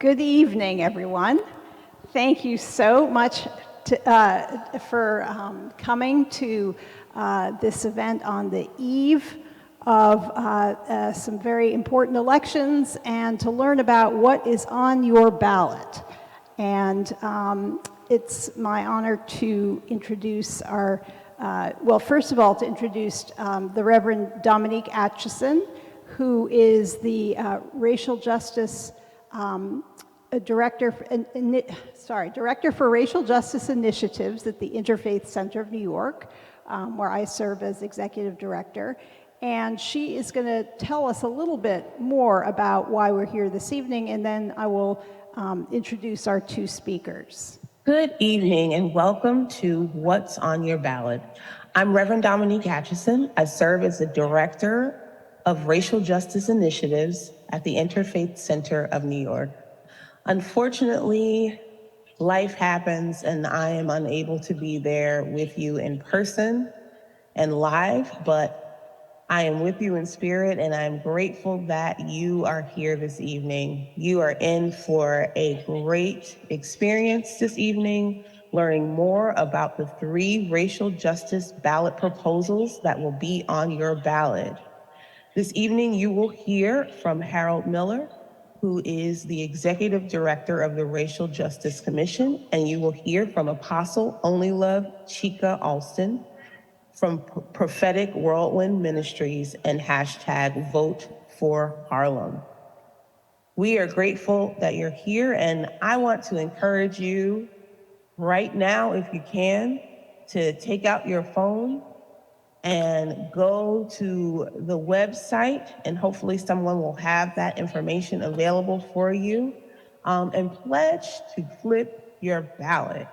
Good evening, everyone. Thank you so much for coming to this event on the eve of some very important elections and to learn about what is on your ballot. And it's my honor to introduce our, first of all, to introduce the Reverend Dominique Atchison, who is the Racial Justice Director for Racial Justice Initiatives at the Interfaith Center of New York, where I serve as Executive Director. And she is going to tell us a little bit more about why we're here this evening, and then I will introduce our two speakers. Good evening and welcome to What's on Your Ballot. I'm Reverend Dominique Atchison. I serve as the Director of Racial Justice Initiatives at the Interfaith Center of New York. Unfortunately, life happens and I am unable to be there with you in person and live, but I am with you in spirit and I'm grateful that you are here this evening. You are in for a great experience this evening, learning more about the 3 racial justice ballot proposals that will be on your ballot. This evening, you will hear from Harold Miller, who is the Executive Director of the Racial Justice Commission, and you will hear from Apostle Only Love Chika Alston from Prophetic Whirlwind Ministries and hashtag Vote for Harlem. We are grateful that you're here, and I want to encourage you right now, if you can, to take out your phone and go to the website, and hopefully someone will have that information available for you, and pledge to flip your ballot.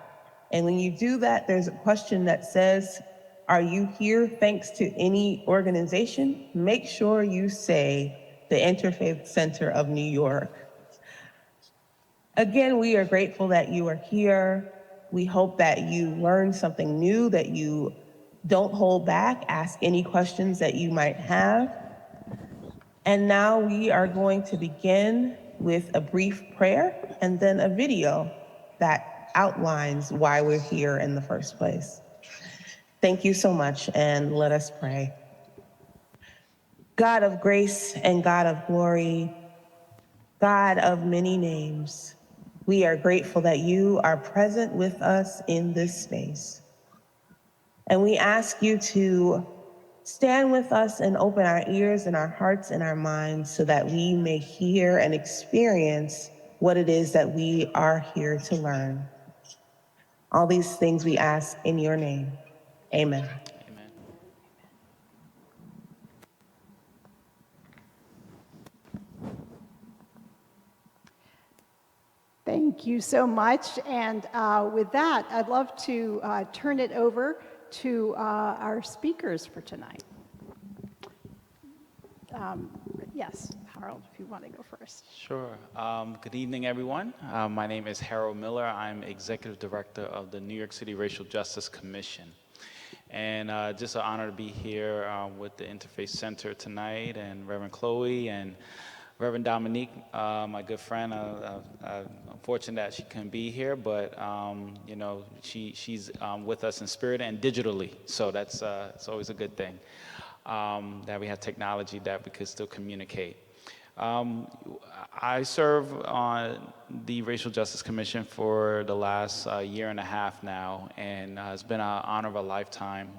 And when you do that, there's a question that says, are you here thanks to any organization? Make sure you say the Interfaith Center of New York. Again, we are grateful that you are here. We hope that you learned something new, that you don't hold back, ask any questions that you might have. And now we are going to begin with a brief prayer and then a video that outlines why we're here in the first place. Thank you so much, and let us pray. God of grace and God of glory, God of many names, we are grateful that you are present with us in this space. And we ask you to stand with us and open our ears and our hearts and our minds so that we may hear and experience what it is that we are here to learn. All these things we ask in your name. Amen. Amen. Thank you so much. And with that, I'd love to turn it over to our speakers for tonight. Yes, Harold, if you want to go first. Sure. Good evening, everyone. My name is Harold Miller. I'm Executive Director of the New York City Racial Justice Commission. And just an honor to be here with the Interfaith Center tonight, and Reverend Chloe and Reverend Dominique, my good friend. I'm fortunate that she couldn't be here, but you know, she's with us in spirit and digitally, so that's it's always a good thing that we have technology that we could still communicate. I serve on the Racial Justice Commission for the last year and a half now, and it's been an honor of a lifetime.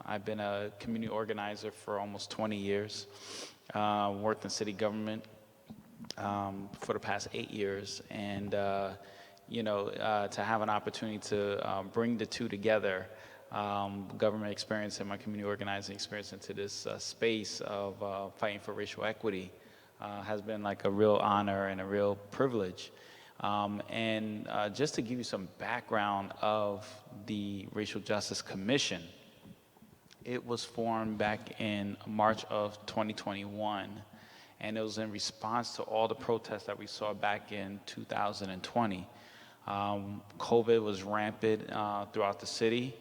I've been a community organizer for almost 20 years. Worked in city government for the past 8 years, and you know, to have an opportunity to bring the two together, government experience and my community organizing experience, into this space of fighting for racial equity has been like a real honor and a real privilege. And just to give you some background of the Racial Justice Commission, it was formed back in March of 2021, and it was in response to all the protests that we saw back in 2020. COVID was rampant throughout the city.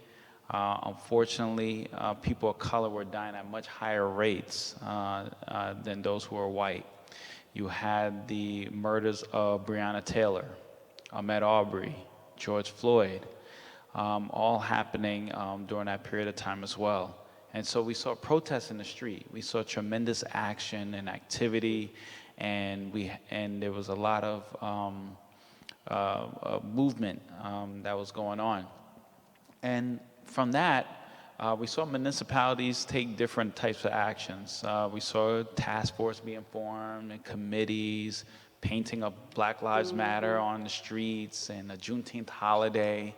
Unfortunately, people of color were dying at much higher rates than those who are white. You had the murders of Breonna Taylor, Ahmaud Arbery, George Floyd, all happening during that period of time as well. And so we saw protests in the street. We saw tremendous action and activity, and there was a lot of movement that was going on. And from that, we saw municipalities take different types of actions. We saw task force being formed and committees, painting of Black Lives Matter on the streets, and a Juneteenth holiday.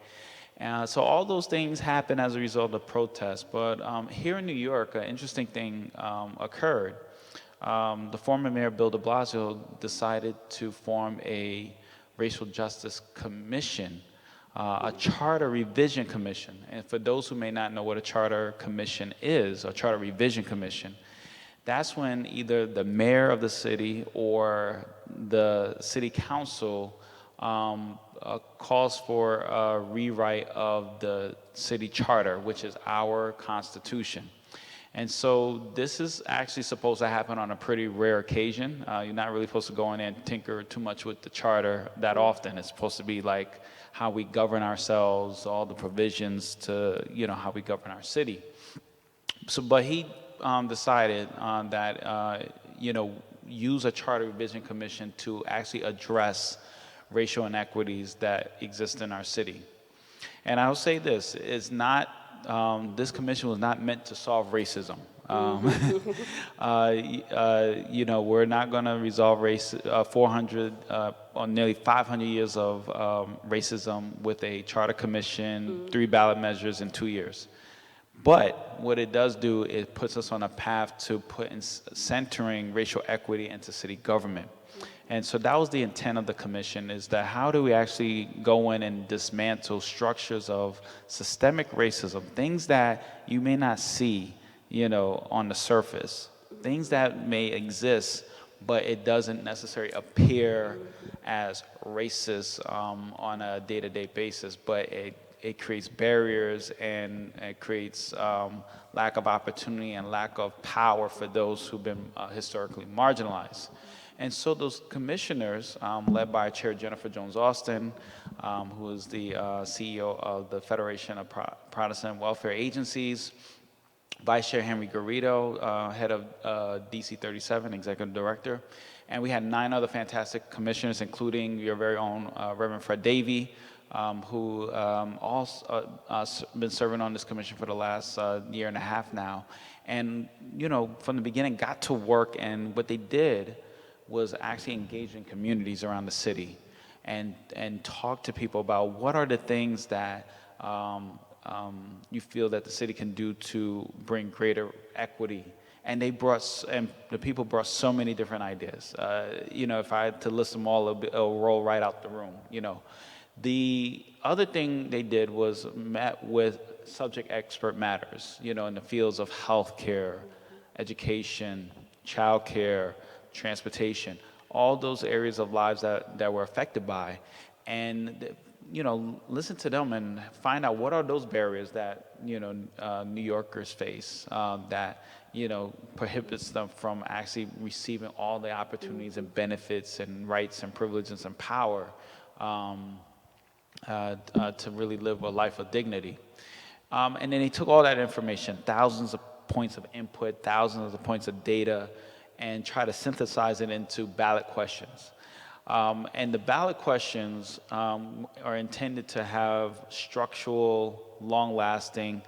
So all those things happened as a result of protests. But here in New York, an interesting thing occurred. The former mayor, Bill de Blasio, decided to form a racial justice commission, a charter revision commission. And for those who may not know what a charter commission is, a charter revision commission, that's when either the mayor of the city or the city council calls for a rewrite of the city charter, which is our constitution. And so this is actually supposed to happen on a pretty rare occasion. You're not really supposed to go in and tinker too much with the charter that often. It's supposed to be like how we govern ourselves, all the provisions to, how we govern our city. So, but he decided that, use a charter revision commission to actually address racial inequities that exist in our city. And I'll say this, this commission was not meant to solve racism. We're not going to resolve 400 or nearly 500 years of racism with a charter commission, 3 ballot measures in 2 years. But what it does do, it puts us on a path to centering racial equity into city government. And so that was the intent of the commission, is that how do we actually go in and dismantle structures of systemic racism, things that you may not see, on the surface, things that may exist, but it doesn't necessarily appear as racist on a day-to-day basis, but it creates barriers and it creates lack of opportunity and lack of power for those who've been historically marginalized. And so those commissioners, led by Chair Jennifer Jones-Austin, who is the CEO of the Federation of Protestant Welfare Agencies, Vice Chair Henry Garrido, head of DC 37, Executive Director, and we had 9 other fantastic commissioners, including your very own Reverend Fred Davey, who also been serving on this commission for the last year and a half now. And, from the beginning got to work, and what they did was actually engage in communities around the city and talk to people about what are the things that you feel that the city can do to bring greater equity. And the people brought so many different ideas. If I had to list them all, it'll roll right out the room, The other thing they did was met with subject expert matters, in the fields of healthcare, education, childcare, transportation, all those areas of lives that were affected by, and listen to them and find out what are those barriers that New Yorkers face that prohibits them from actually receiving all the opportunities and benefits and rights and privileges and power to really live a life of dignity. And then they took all that information, thousands of points of input, thousands of points of data, and try to synthesize it into ballot questions. And the ballot questions are intended to have structural, long-lasting,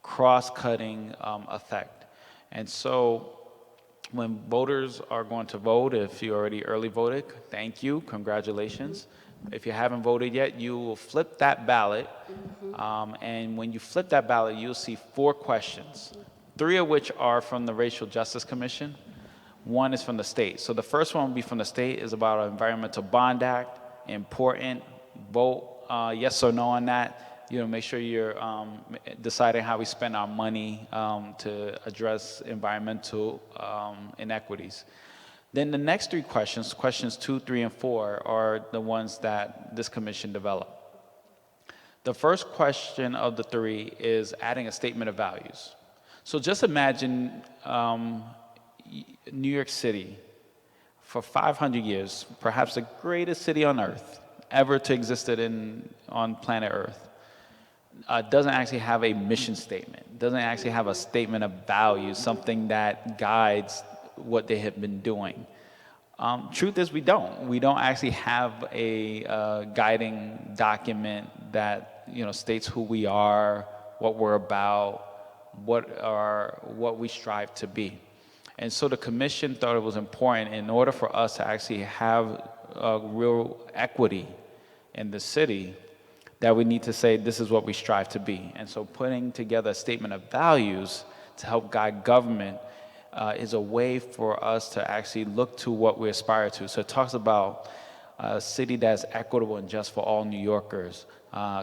cross-cutting effect. And so when voters are going to vote, if you already early voted, thank you, congratulations. If you haven't voted yet, you will flip that ballot. And when you flip that ballot, you'll see 4 questions, 3 of which are from the Racial Justice Commission. 1 is from the state. So the first one will be from the state, is about an Environmental Bond Act, important, vote yes or no on that. Make sure you're deciding how we spend our money to address environmental inequities. Then the next 3 questions, questions 2, 3, and 4, are the ones that this commission developed. The first question of the 3 is adding a statement of values. So just imagine New York City for 500 years, perhaps the greatest city on earth ever to existed on planet Earth, doesn't actually have a mission statement, doesn't actually have a statement of values, something that guides what they have been doing. Truth is, we don't. We don't actually have a guiding document that states who we are, what we're about, what we strive to be. And so the commission thought it was important, in order for us to actually have real equity in the city, that we need to say this is what we strive to be. And so putting together a statement of values to help guide government is a way for us to actually look to what we aspire to. So it talks about a city that's equitable and just for all New Yorkers,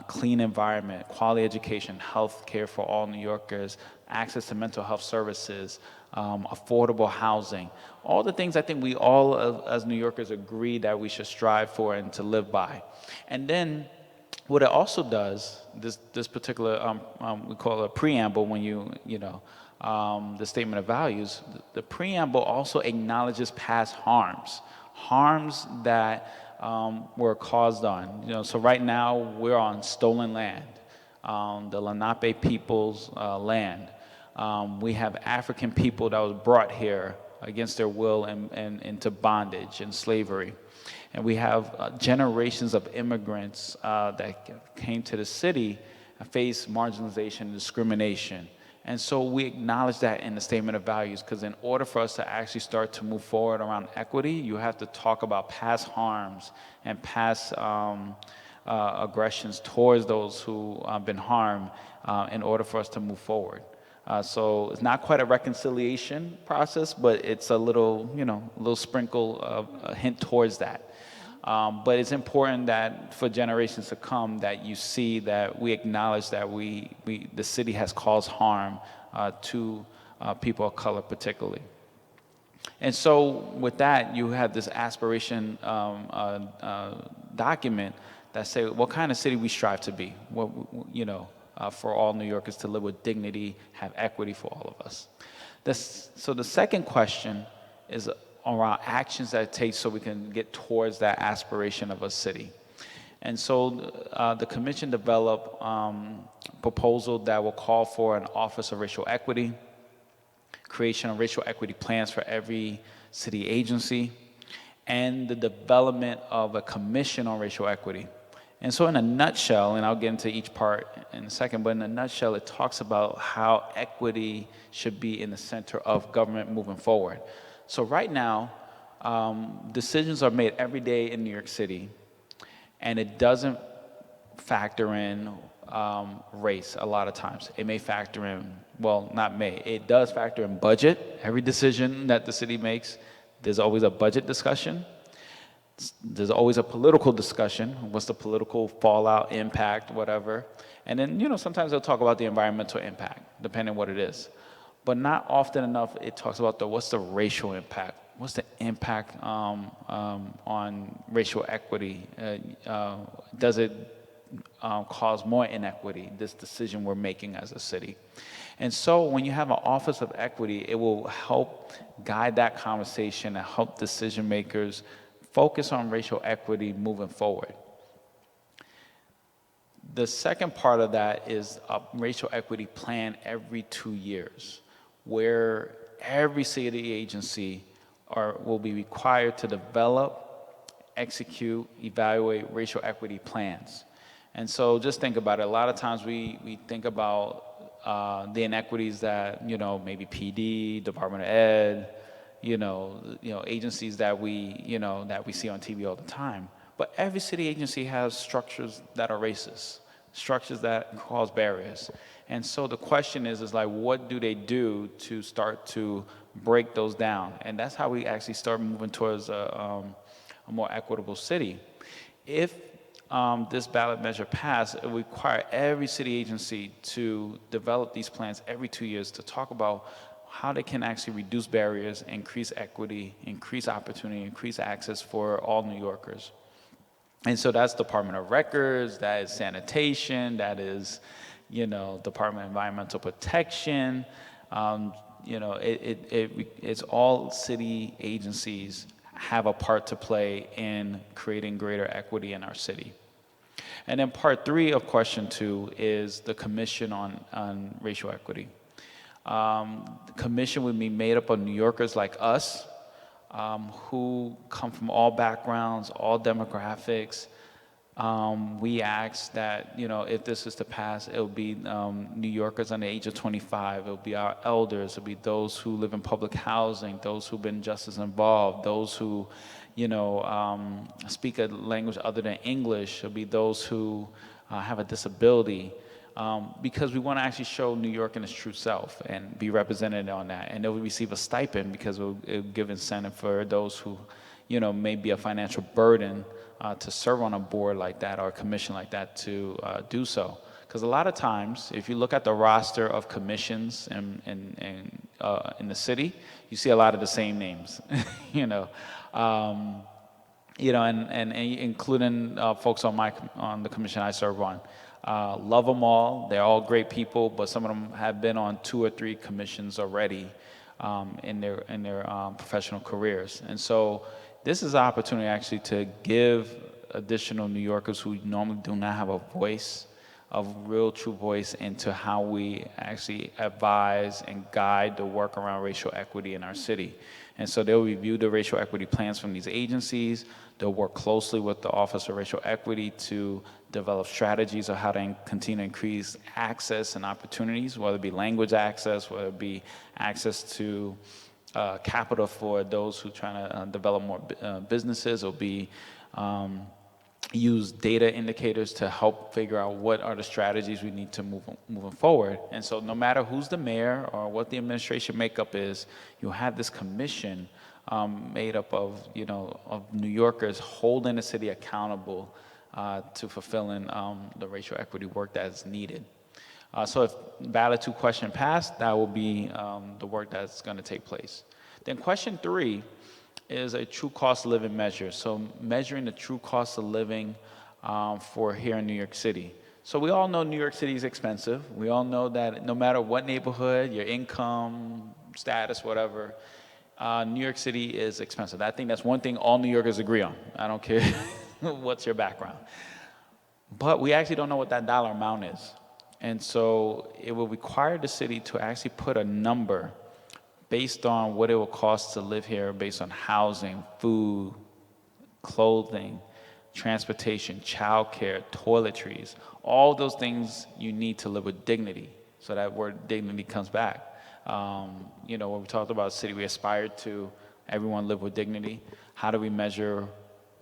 clean environment, quality education, health care for all New Yorkers, access to mental health services, affordable housing, all the things I think we all as New Yorkers agree that we should strive for and to live by. And then what it also does, this particular, we call it a preamble when the statement of values, the preamble also acknowledges past harms that were caused on. So right now we're on stolen land, the Lenape people's land. We have African people that was brought here against their will and into bondage and slavery. And we have generations of immigrants that came to the city and faced marginalization and discrimination. And so we acknowledge that in the statement of values, because in order for us to actually start to move forward around equity, you have to talk about past harms and past aggressions towards those who have been harmed in order for us to move forward. So it's not quite a reconciliation process, but it's a little sprinkle of a hint towards that. But it's important that for generations to come that you see that we acknowledge that the city has caused harm to people of color particularly. And so with that, you have this aspiration document that say what kind of city we strive to be, for all New Yorkers to live with dignity, have equity for all of us. So the second question is around actions that it takes so we can get towards that aspiration of a city. And so the commission developed a proposal that will call for an Office of Racial Equity, creation of racial equity plans for every city agency, and the development of a commission on racial equity. And so in a nutshell, and I'll get into each part in a second, but in a nutshell, it talks about how equity should be in the center of government moving forward. So right now, decisions are made every day in New York City, and it doesn't factor in race a lot of times. It may factor in, well, not may, it does factor in budget. Every decision that the city makes, there's always a budget discussion. There's always a political discussion. What's the political fallout, impact, whatever. And then, sometimes they'll talk about the environmental impact, depending on what it is. But not often enough it talks about what's the racial impact. What's the impact on racial equity? Does it cause more inequity, this decision we're making as a city? And so when you have an Office of Equity, it will help guide that conversation and help decision makers focus on racial equity moving forward. The second part of that is a racial equity plan every 2 years, where every city agency will be required to develop, execute, evaluate racial equity plans. And so just think about it. A lot of times we think about the inequities that, maybe PD, Department of Ed, agencies that we see on TV all the time. But every city agency has structures that are racist, structures that cause barriers. And so the question is what do they do to start to break those down? And that's how we actually start moving towards a more equitable city. If this ballot measure passed, it would require every city agency to develop these plans every 2 years to talk about how they can actually reduce barriers, increase equity, increase opportunity, increase access for all New Yorkers. And so that's Department of Records, that is sanitation, that is, Department of Environmental Protection. It's all city agencies have a part to play in creating greater equity in our city. And then part 3 of question 2 is the Commission on Racial Equity. The commission would be made up of New Yorkers like us, who come from all backgrounds, all demographics. We ask that, if this is to pass, it will be New Yorkers under the age of 25. It will be our elders. It will be those who live in public housing, those who've been justice involved, those who, speak a language other than English. It will be those who have a disability. Because we want to actually show New York in its true self and be represented on that. And they'll receive a stipend because it'll give incentive for those who, may be a financial burden to serve on a board like that or a commission like that to do so. Because a lot of times, if you look at the roster of commissions in the city, you see a lot of the same names, and including folks on the commission I serve on. Love them all. They're all great people, but some of them have been on 2 or 3 commissions already in their professional careers. And so this is an opportunity actually to give additional New Yorkers who normally do not have a voice, a real true voice into how we actually advise and guide the work around racial equity in our city. And so they'll review the racial equity plans from these agencies. They'll work closely with the Office of Racial Equity to develop strategies of how to continue to increase access and opportunities, whether it be language access, whether it be access to capital for those who are trying to develop more businesses, or be use data indicators to help figure out what are the strategies we need to moving forward. And so no matter who's the mayor or what the administration makeup is, you'll have this commission made up of, of New Yorkers holding the city accountable to fulfilling the racial equity work that is needed. So if ballot 2 question passed, that will be the work that's going to take place. Then question 3 is a true cost of living measure. So measuring the true cost of living for here in New York City. So we all know New York City is expensive. We all know that no matter what neighborhood, your income, status, whatever, New York City is expensive. I think that's one thing all New Yorkers agree on. I don't care what's your background. But we actually don't know what that dollar amount is. And so it will require the city to actually put a number based on what it will cost to live here, based on housing, food, clothing, transportation, childcare, toiletries, all those things you need to live with dignity. So that word dignity comes back. When we talked about city, we aspire to everyone live with dignity. How do we measure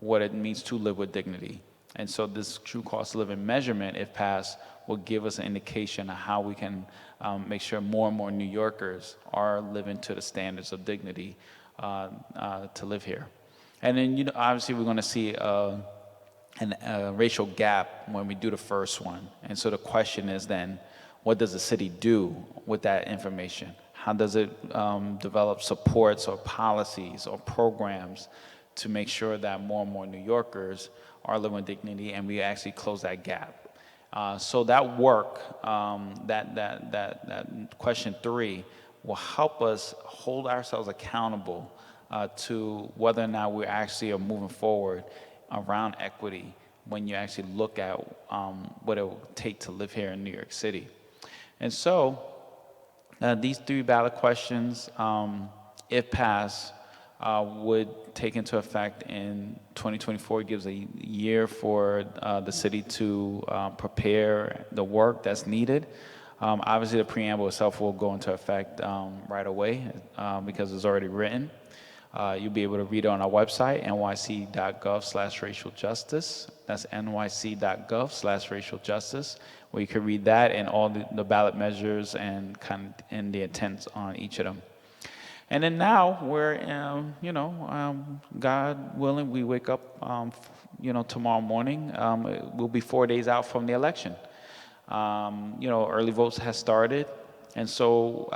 what it means to live with dignity? And so this true cost of living measurement, if passed, will give us an indication of how we can make sure more and more New Yorkers are living to the standards of dignity to live here. And then, obviously we're going to see a racial gap when we do the first one. And so the question is then, what does the city do with that information? How does it develop supports or policies or programs to make sure that more and more New Yorkers are living with dignity and we actually close that gap? So that work, that question 3, will help us hold ourselves accountable to whether or not we actually are moving forward around equity when you actually look at what it will take to live here in New York City. And so these 3 ballot questions, if passed, would take into effect in 2024. It gives a year for the city to prepare the work that's needed. Obviously, the preamble itself will go into effect right away because it's already written. You'll be able to read it on our website, nyc.gov/racialjustice. That's nyc.gov/racialjustice, where you can read that and all the ballot measures and the intents on each of them. And then now we're, God willing, we wake up, tomorrow morning. We'll be 4 days out from the election. Early votes has started. And so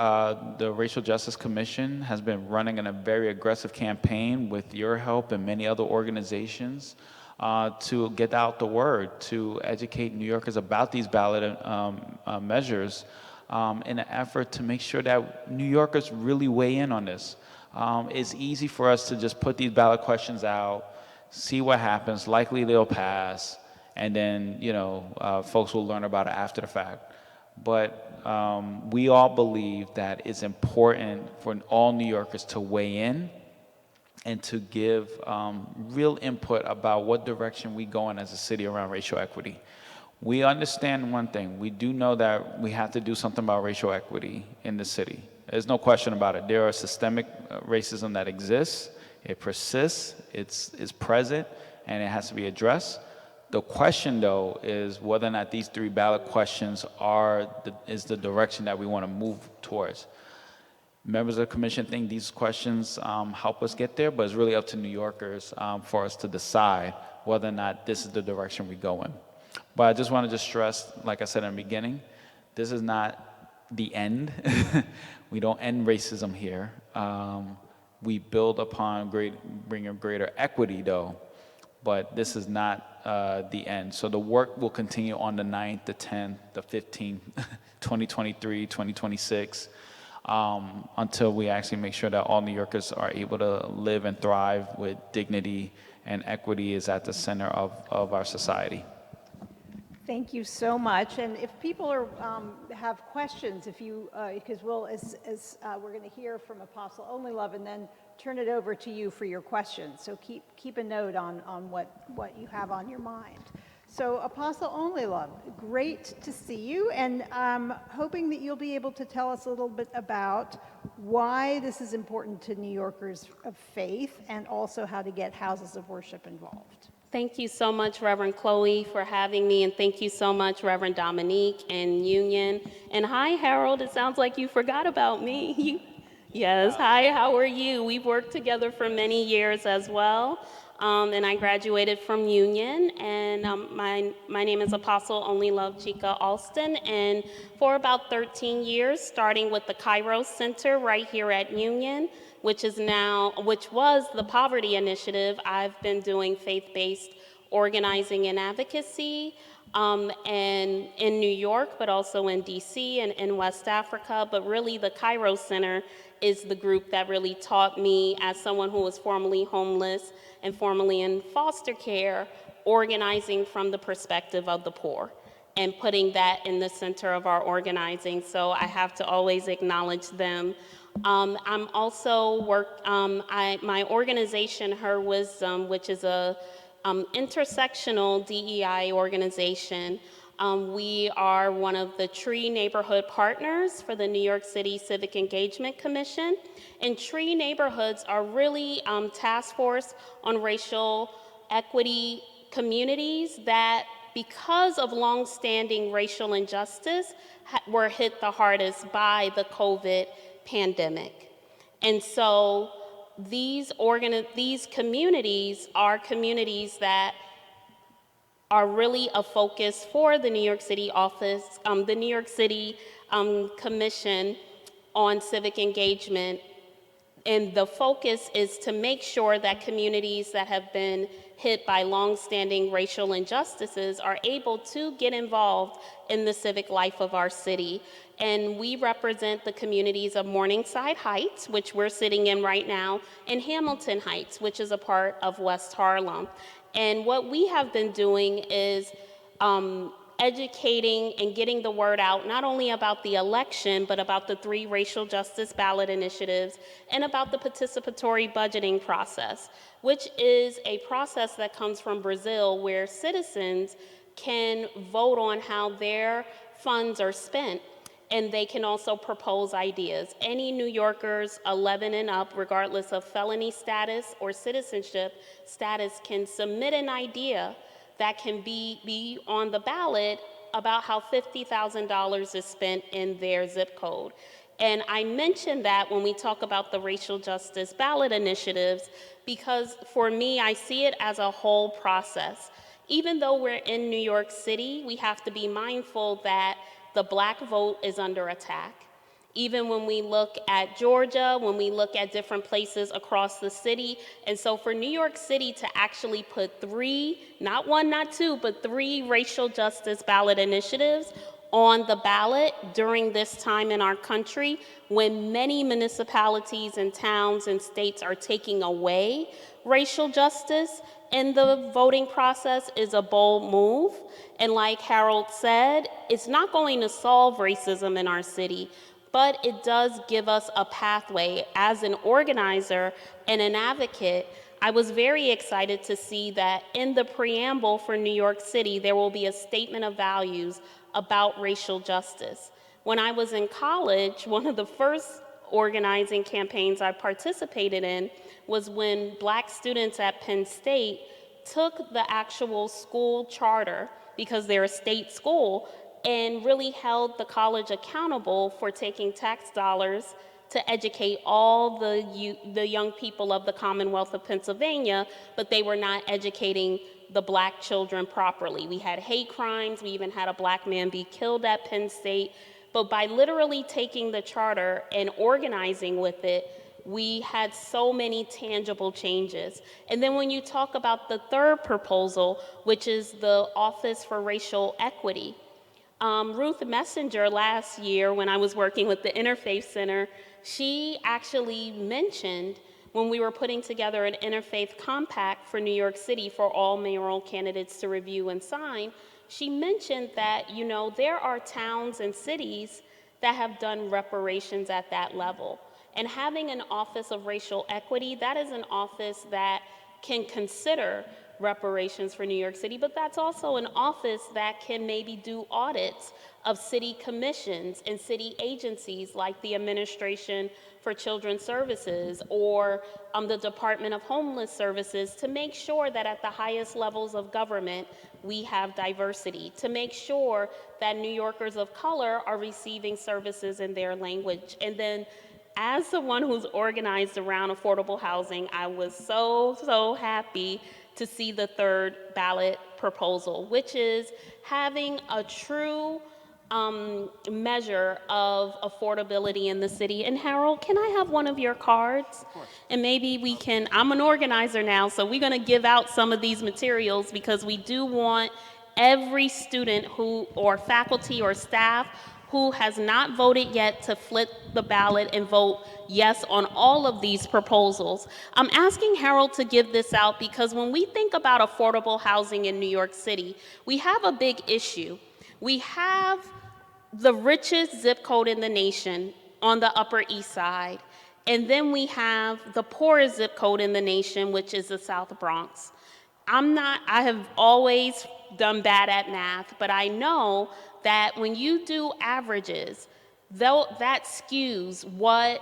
the Racial Justice Commission has been running a very aggressive campaign with your help and many other organizations to get out the word, to educate New Yorkers about these ballot measures in an effort to make sure that New Yorkers really weigh in on this. it's easy for us to just put these ballot questions out, see what happens, likely they'll pass, and then, folks will learn about it after the fact. But we all believe that it's important for all New Yorkers to weigh in and to give real input about what direction we go in as a city around racial equity. We understand one thing. We do know that we have to do something about racial equity in the city. There's no question about it. There are systemic racism that exists. It persists. It's present, and it has to be addressed. The question, though, is whether or not these 3 ballot questions is the direction that we want to move towards. Members of the commission think these questions help us get there, but it's really up to New Yorkers for us to decide whether or not this is the direction we go in. But I just wanted to stress, like I said in the beginning, this is not the end. We don't end racism here. We build upon bringing greater equity, though, but this is not the end. So the work will continue on the 9th, the 10th, the 15th, 2023, 2026, until we actually make sure that all New Yorkers are able to live and thrive with dignity, and equity is at the center of our society. Thank you so much. And if people have questions, because we're going to hear from Apostle Only Love and then turn it over to you for your questions. So keep a note on what you have on your mind. So Apostle Only Love, great to see you, and I'm hoping that you'll be able to tell us a little bit about why this is important to New Yorkers of faith, and also how to get houses of worship involved. Thank you so much, Reverend Chloe, for having me, and thank you so much, Reverend Dominique and Union. And hi, Harold, it sounds like you forgot about me. Yes, hi, how are you? We've worked together for many years as well, and I graduated from Union, and my name is Apostle Only Love Chica Alston, and for about 13 years, starting with the Kairos Center right here at Union, which was the Poverty Initiative. I've been doing faith-based organizing and advocacy and in New York, but also in DC and in West Africa. But really, the Kairos Center is the group that really taught me, as someone who was formerly homeless and formerly in foster care, organizing from the perspective of the poor and putting that in the center of our organizing. So I have to always acknowledge them. I'm also my organization, Her Wisdom, which is a intersectional DEI organization. We are one of the TREE neighborhood partners for the New York City Civic Engagement Commission. And TREE neighborhoods are really task force on racial equity communities that, because of longstanding racial injustice, were hit the hardest by the COVID pandemic. And so these communities are communities that are really a focus for the New York City office, the New York City Commission on Civic Engagement. And the focus is to make sure that communities that have been hit by longstanding racial injustices are able to get involved in the civic life of our city. And we represent the communities of Morningside Heights, which we're sitting in right now, and Hamilton Heights, which is a part of West Harlem. And what we have been doing is educating and getting the word out, not only about the election, but about the 3 racial justice ballot initiatives and about the participatory budgeting process, which is a process that comes from Brazil, where citizens can vote on how their funds are spent, and they can also propose ideas. Any New Yorkers 11 and up, regardless of felony status or citizenship status, can submit an idea that can be on the ballot about how $50,000 is spent in their zip code. And I mention that when we talk about the racial justice ballot initiatives, because for me, I see it as a whole process. Even though we're in New York City, we have to be mindful that the Black vote is under attack. Even when we look at Georgia, when we look at different places across the city. And so for New York City to actually put 3, not 1, not 2, but 3 racial justice ballot initiatives on the ballot during this time in our country when many municipalities and towns and states are taking away racial justice in the voting process is a bold move. And like Harold said, it's not going to solve racism in our city, but it does give us a pathway. As an organizer and an advocate, I was very excited to see that in the preamble for New York City, there will be a statement of values about racial justice. When I was in college, one of the first organizing campaigns I participated in was when Black students at Penn State took the actual school charter, because they're a state school, and really held the college accountable for taking tax dollars to educate all the young people of the Commonwealth of Pennsylvania, but they were not educating the Black children properly. We had hate crimes, we even had a Black man be killed at Penn State, but by literally taking the charter and organizing with it, we had so many tangible changes. And then when you talk about the third proposal, which is the Office for Racial Equity, Ruth Messenger last year, when I was working with the Interfaith Center, she actually mentioned when we were putting together an interfaith compact for New York City for all mayoral candidates to review and sign, she mentioned that, you know, there are towns and cities that have done reparations at that level. And having an Office of Racial Equity, that is an office that can consider reparations for New York City, but that's also an office that can maybe do audits of city commissions and city agencies like the Administration for Children's Services or the Department of Homeless Services to make sure that at the highest levels of government we have diversity, to make sure that New Yorkers of color are receiving services in their language. And then as someone who's organized around affordable housing, I was so happy to see the third ballot proposal, which is having a true measure of affordability in the city. And Harold, can I have one of your cards? Of course. And maybe we can, I'm an organizer now, so we're gonna give out some of these materials because we do want every student who, or faculty or staff who has not voted yet to flip the ballot and vote yes on all of these proposals. I'm asking Harold to give this out because when we think about affordable housing in New York City, we have a big issue. We have the richest zip code in the nation on the Upper East Side, and then we have the poorest zip code in the nation, which is the South Bronx. I have always done bad at math, but I know that when you do averages, that skews what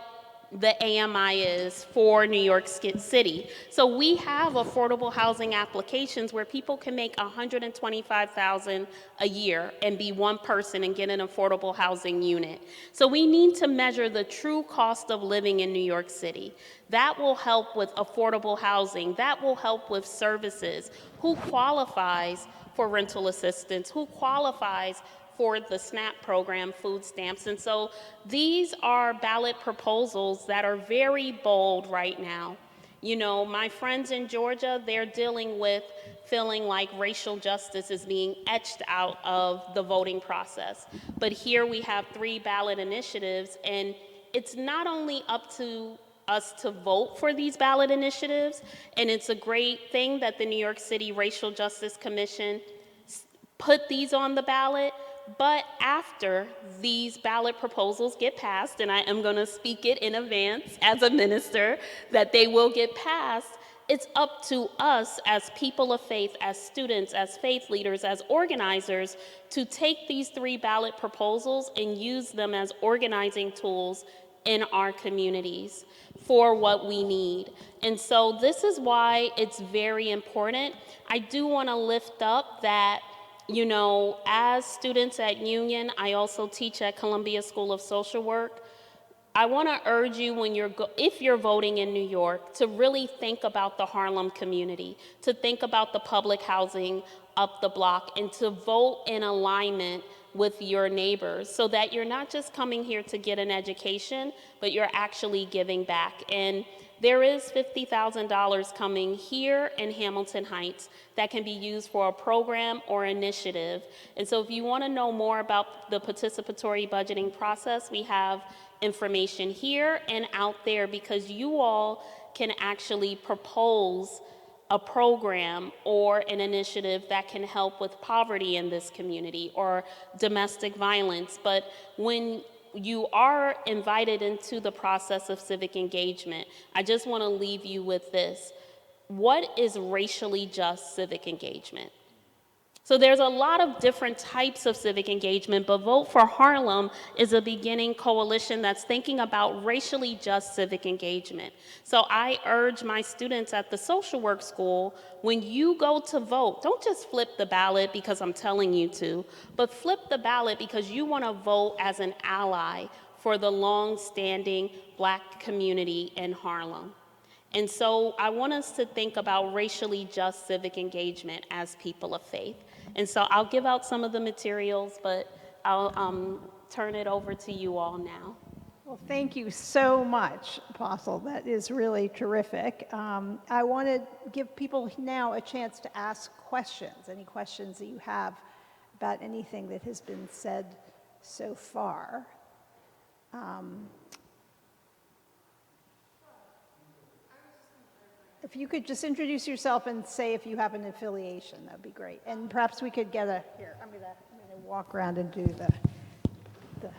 the AMI is for New York City. So we have affordable housing applications where people can make $125,000 a year and be one person and get an affordable housing unit. So we need to measure the true cost of living in New York City. That will help with affordable housing. That will help with services. Who qualifies for rental assistance? Who qualifies for the SNAP program, food stamps? And so these are ballot proposals that are very bold right now. You know, my friends in Georgia, they're dealing with feeling like racial justice is being etched out of the voting process. But here we have 3 ballot initiatives, and it's not only up to us to vote for these ballot initiatives, and it's a great thing that the New York City Racial Justice Commission put these on the ballot, but after these ballot proposals get passed, and I am going to speak it in advance as a minister, that they will get passed, it's up to us as people of faith, as students, as faith leaders, as organizers, to take these 3 ballot proposals and use them as organizing tools in our communities for what we need. And so this is why it's very important. I do want to lift up that, you know, as students at Union, I also teach at Columbia School of Social Work. I want to urge you if you're voting in New York, to really think about the Harlem community, to think about the public housing up the block, and to vote in alignment with your neighbors so that you're not just coming here to get an education, but you're actually giving back. And there is $50,000 coming here in Hamilton Heights that can be used for a program or initiative. And so if you want to know more about the participatory budgeting process, we have information here and out there, because you all can actually propose a program or an initiative that can help with poverty in this community or domestic violence. But when you are invited into the process of civic engagement, I just want to leave you with this. What is racially just civic engagement? So there's a lot of different types of civic engagement, but Vote for Harlem is a beginning coalition that's thinking about racially just civic engagement. So I urge my students at the social work school, when you go to vote, don't just flip the ballot because I'm telling you to, but flip the ballot because you want to vote as an ally for the long-standing Black community in Harlem. And so I want us to think about racially just civic engagement as people of faith. And so I'll give out some of the materials, but I'll turn it over to you all now. Well, thank you so much, Apostle. That is really terrific. I want to give people now a chance to ask questions, any questions that you have about anything that has been said so far. If you could just introduce yourself and say if you have an affiliation, that would be great. And perhaps we could get here, I'm gonna walk around and do the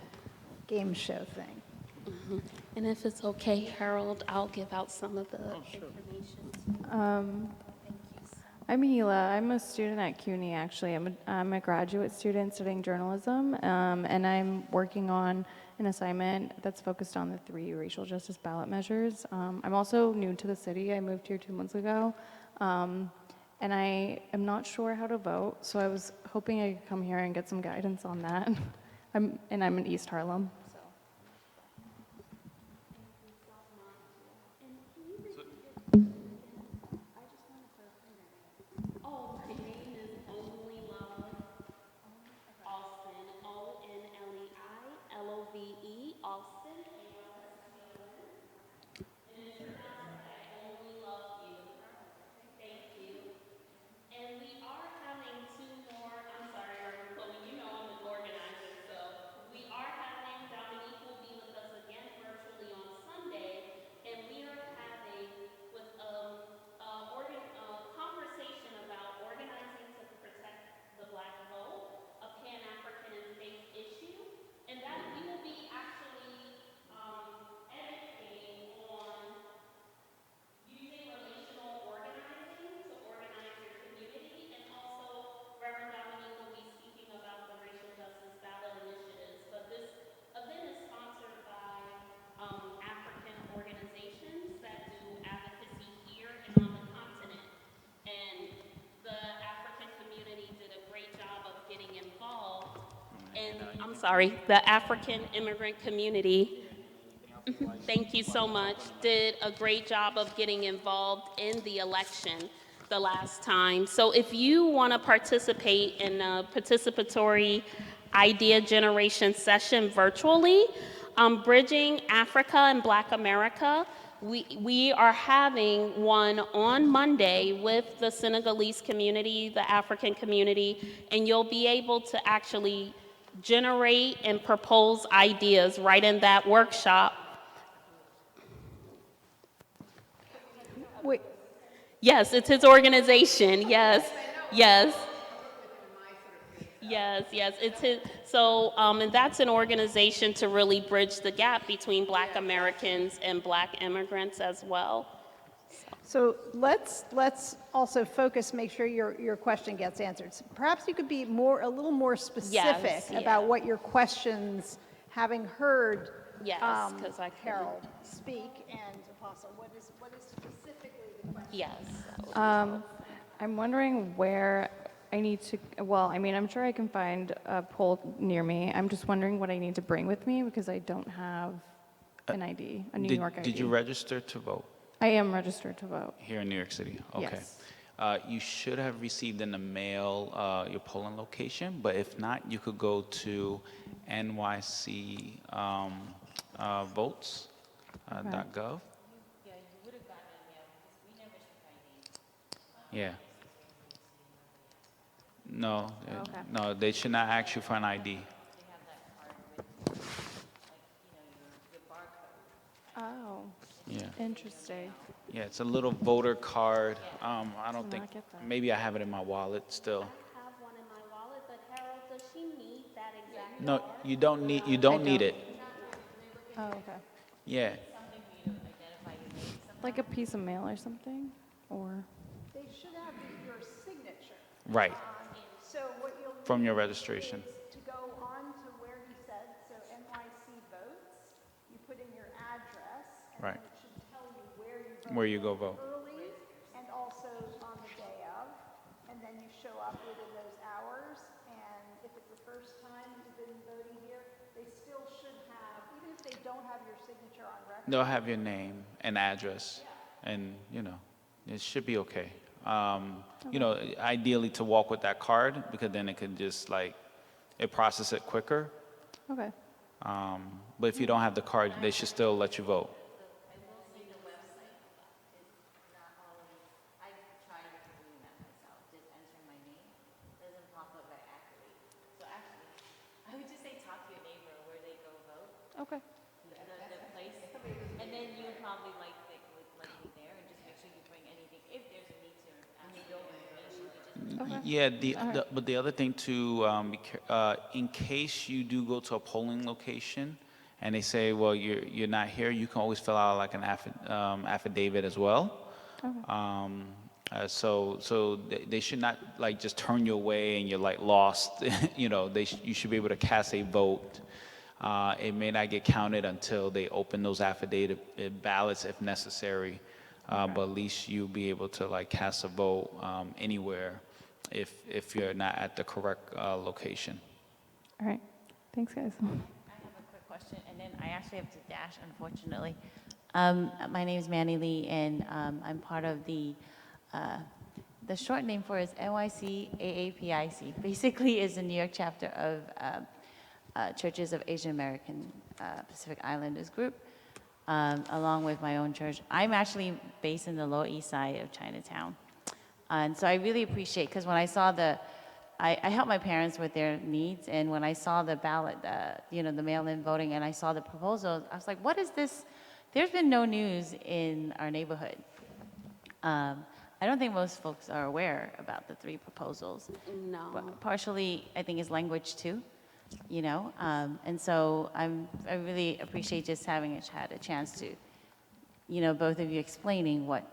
game show thing. Mm-hmm. And if it's okay, Harold, I'll give out some of the information. I'm Hila. I'm a student at CUNY, actually. I'm a graduate student studying journalism, and I'm working on an assignment that's focused on the 3 racial justice ballot measures. I'm also new to the city. I moved here 2 months ago, and I am not sure how to vote, so I was hoping I could come here and get some guidance on that. I'm in East Harlem. Austin, and it's pronounced I only love you. Thank you. And we are having 2 more, I'm sorry, Reverend Chloe, you know I'm an organizer, so we are having, Dominique will be with us again virtually on Sunday, and we are having with conversation about organizing to protect the Black vote, a Pan-African and faith issue, and that we will be actually educating on using relational organizing to organize your community, and also Reverend Dominique will be speaking about the racial justice ballot initiatives. But this event is sponsored by African organizations that do advocacy here and on the continent. And the African community did a great job of getting involved. And I'm sorry, the African immigrant community, thank you so much, did a great job of getting involved in the election the last time. So if you want to participate in a participatory idea generation session virtually, Bridging Africa and Black America, we are having one on Monday with the Senegalese community, the African community, and you'll be able to actually generate and propose ideas right in that workshop. Wait, Yes, it's his organization. Yes, yes. Yes, it's his. So, and that's an organization to really bridge the gap between Black Americans and Black immigrants as well. so let's also focus, make sure your question gets answered. So perhaps you could be a little more specific Yes, yeah. about what your questions, having heard Yes, 'cause I couldn't- Harold speak and Apostle, what is specifically the question? Yes. I'm wondering where I need to, well, I mean, I'm sure I can find a poll near me. I'm just wondering what I need to bring with me because I don't have an ID, a New York ID. Did you register to vote I am registered to vote. here in New York City? Okay. Yes. You should have received in the mail your polling location, but if not, you could go to NYC votes.gov. Yeah. No, Okay. no, they should not ask you for an ID. Oh, Yeah. interesting. Yeah, it's a little voter card. I don't Did think, not get that. maybe I have it in my wallet still. I have one in my wallet, but Harold, does she need that exact No, card? you don't need don't. it. Oh, okay. Yeah, Like a piece of mail or something? Or? They should have your signature. right, So what you'll from your need registration. is to go on to where he said, so NYC votes, you put in your address, and Right. then it should tell you where you vote. Where you go vote. Early and also on the day of, and then you show up within those hours, and if it's the first time you've been voting here, they still should have, even if they don't have your signature on record. They'll have your name and address, and, it should be okay. Ideally to walk with that card, because then it can just, it process it quicker. Okay. But if you don't have the card, they should still let you vote. Okay. The place, and then you would probably like me there and just make sure you bring anything, if there's a need to ask for information, you just Yeah, but the other thing too, in case you do go to a polling location and they say, well, you're not here, you can always fill out like an affidavit as well. So they should not just turn you away and you're lost. You should be able to cast a vote. It may not get counted until they open those affidavit ballots if necessary, but at least you'll be able to cast a vote anywhere if you're not at the correct location. All right. Thanks, guys. I have a quick question, and then I actually have to dash, unfortunately. My name is Manny Lee, and I'm part of the short name for is NYC AAPIC. Basically, is the New York chapter of Churches of Asian American Pacific Islanders group, along with my own church. I'm actually based in the Lower East Side of Chinatown. And so I really appreciate, because when I saw I helped my parents with their needs, and when I saw the ballot, the mail-in voting, and I saw the proposals, I was like, what is this? There's been no news in our neighborhood. I don't think most folks are aware about the 3 proposals. No. But partially, I think, is language too, and so I really appreciate just having had a chance to, both of you explaining what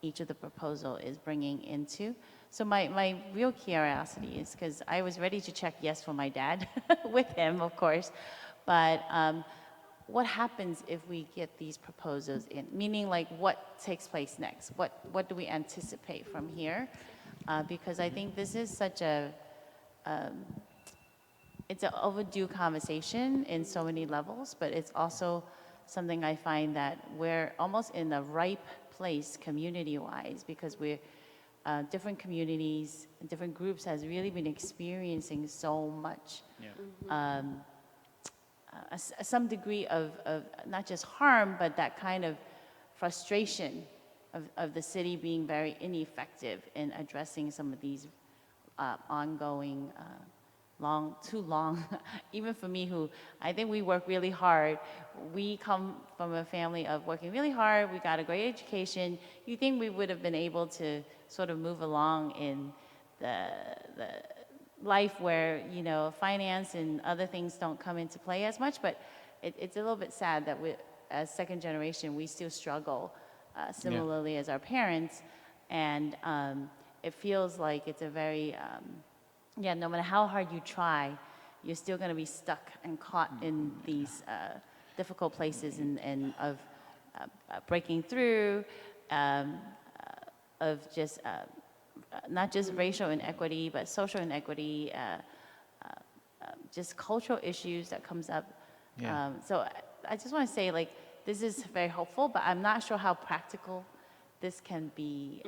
each of the proposal is bringing into. So my real curiosity is, because I was ready to check yes for my dad, with him, of course, but what happens if we get these proposals in? Meaning, what takes place next? What do we anticipate from here? Because I think this is such it's an overdue conversation in so many levels, but it's also something I find that we're almost in the ripe place community-wise, because we're different communities, different groups has really been experiencing so much, some degree of not just harm, but that kind of frustration of the city being very ineffective in addressing some of these ongoing too long, even for me, who I think we work really hard. We come from a family of working really hard. We got a great education. You think we would have been able to sort of move along in the life where, finance and other things don't come into play as much, but it's a little bit sad that we, as second generation, we still struggle similarly as our parents, and it feels like it's a very, no matter how hard you try, you're still going to be stuck and caught in these difficult places and of breaking through, of just not just racial inequity, but social inequity, just cultural issues that comes up. So I just want to say, this is very hopeful, but I'm not sure how practical this can be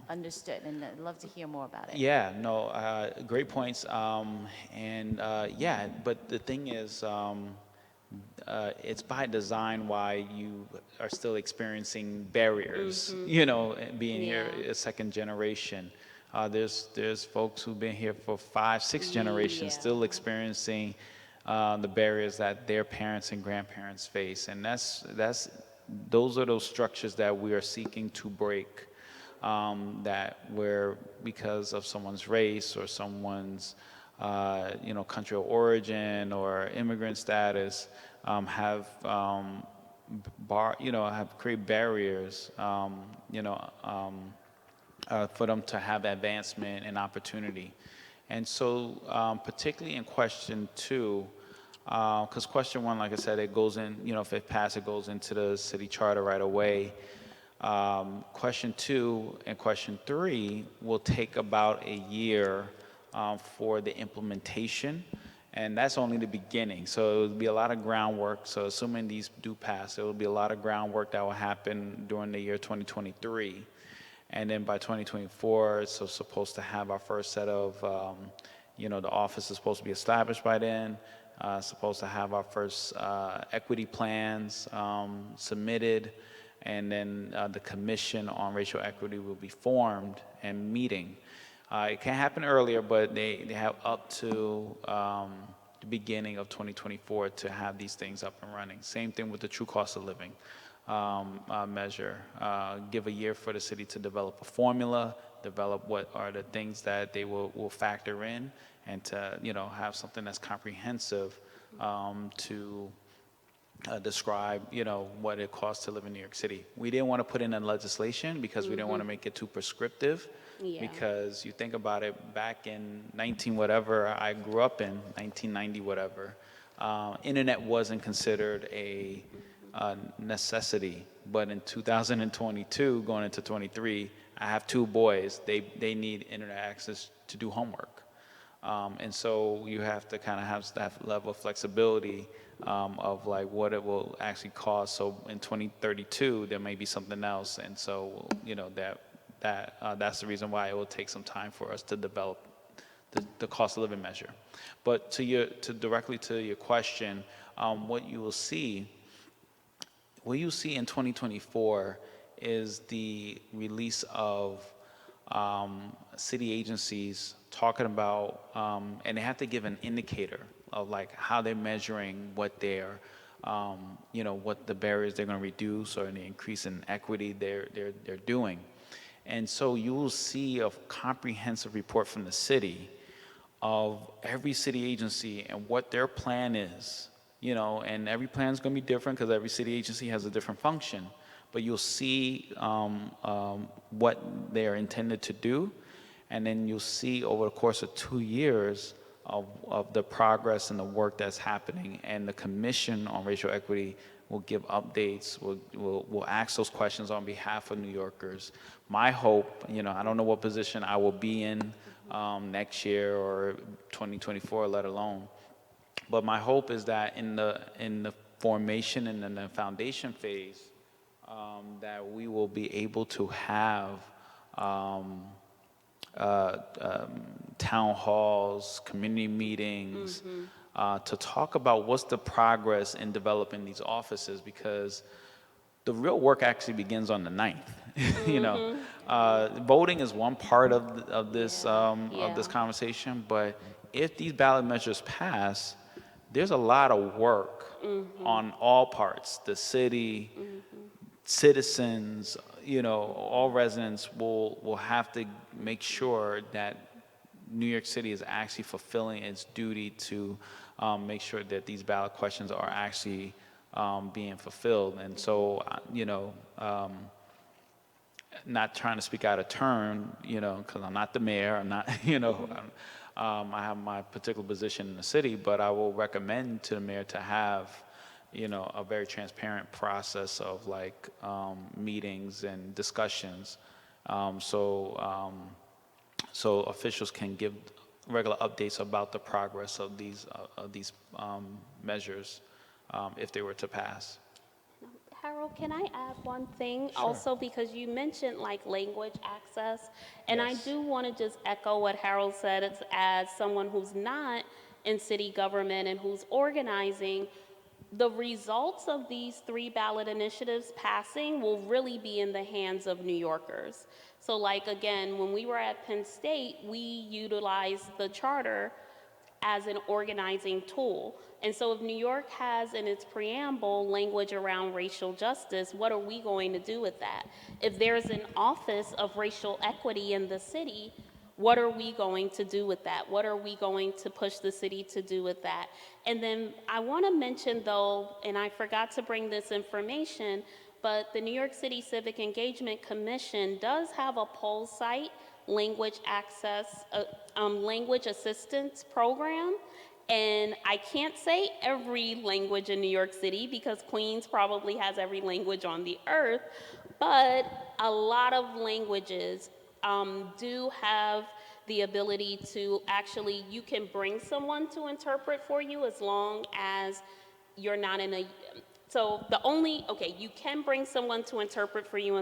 understood, and I'd love to hear more about it. Yeah, no, great points. But the thing is, it's by design why you are still experiencing barriers, being here Yeah. a second generation. There's folks who've been here for 5, 6 generations Yeah. still experiencing the barriers that their parents and grandparents face, and those are those structures that we are seeking to break. That where because of someone's race or someone's country of origin or immigrant status have have created barriers for them to have advancement and opportunity. And so particularly in question 2, because question 1, like I said, it goes in, if it passes, it goes into the city charter right away. Question 2 and question 3 will take about a year for the implementation, and that's only the beginning. So it will be a lot of groundwork. So assuming these do pass, there will be a lot of groundwork that will happen during the year 2023. And then by 2024, it's supposed to have our first set of, the office is supposed to be established by then. Supposed to have our first equity plans submitted, and then the Commission on Racial Equity will be formed and meeting. It can happen earlier, but they have up to the beginning of 2024 to have these things up and running. Same thing with the true cost of living measure. Give a year for the city to develop a formula, develop what are the things that they will factor in, and to have something that's comprehensive to describe what it costs to live in New York City. We didn't want to put in a legislation because we didn't want to make it too prescriptive. Yeah. Because you think about it, back in 19 whatever I grew up in, 1990 whatever, internet wasn't considered a necessity. But in 2022, going into 23, I have 2 boys. They need internet access to do homework. And so you have to kind of have that level of flexibility of like what it will actually cost. So in 2032, there may be something else. And so, that's the reason why it will take some time for us to develop the cost of living measure. But directly to your question, what you will see in 2024 is the release of city agencies talking about, and they have to give an indicator of like how they're measuring what they're, what the barriers they're going to reduce or the increase in equity they're doing. And so you will see a comprehensive report from the city of every city agency and what their plan is, and every plan is going to be different because every city agency has a different function. But you'll see what they are intended to do, and then you'll see over the course of 2 years of the progress and the work that's happening. And the Commission on Racial Equity will give updates, will ask those questions on behalf of New Yorkers. My hope, I don't know what position I will be in next year or 2024, let alone. But my hope is that in the formation and in the foundation phase, that we will be able to have town halls, community meetings, to talk about what's the progress in developing these offices, because the real work actually begins on the 9th. Voting is one part of this conversation, but if these ballot measures pass, there's a lot of work on all parts. The city, citizens, all residents will have to make sure that New York City is actually fulfilling its duty to make sure that these ballot questions are actually being fulfilled. And so, not trying to speak out of turn, because I'm not the mayor, I'm not, I have my particular position in the city, but I will recommend to the mayor to have, a very transparent process of like meetings and discussions, so officials can give regular updates about the progress of these measures if they were to pass. Harold, can I add one thing also, because you mentioned like language access, and I do want to just echo what Harold said as someone who's not in city government and who's organizing. the results of these 3 ballot initiatives passing will really be in the hands of New Yorkers. So like, again, when we were at Penn State, we utilized the charter as an organizing tool. And so if New York has in its preamble language around racial justice, what are we going to do with that? If there's an office of racial equity in the city, what are we going to do with that? What are we going to push the city to do with that? And then I want to mention, though, and I forgot to bring this information, but the New York City Civic Engagement Commission does have a poll site, language assistance program. And I can't say every language in New York City because Queens probably has every language on the earth, but a lot of languages do have the ability to actually, you can bring someone to interpret for you as long as you're not in a, so the only, okay, you can bring someone to interpret for you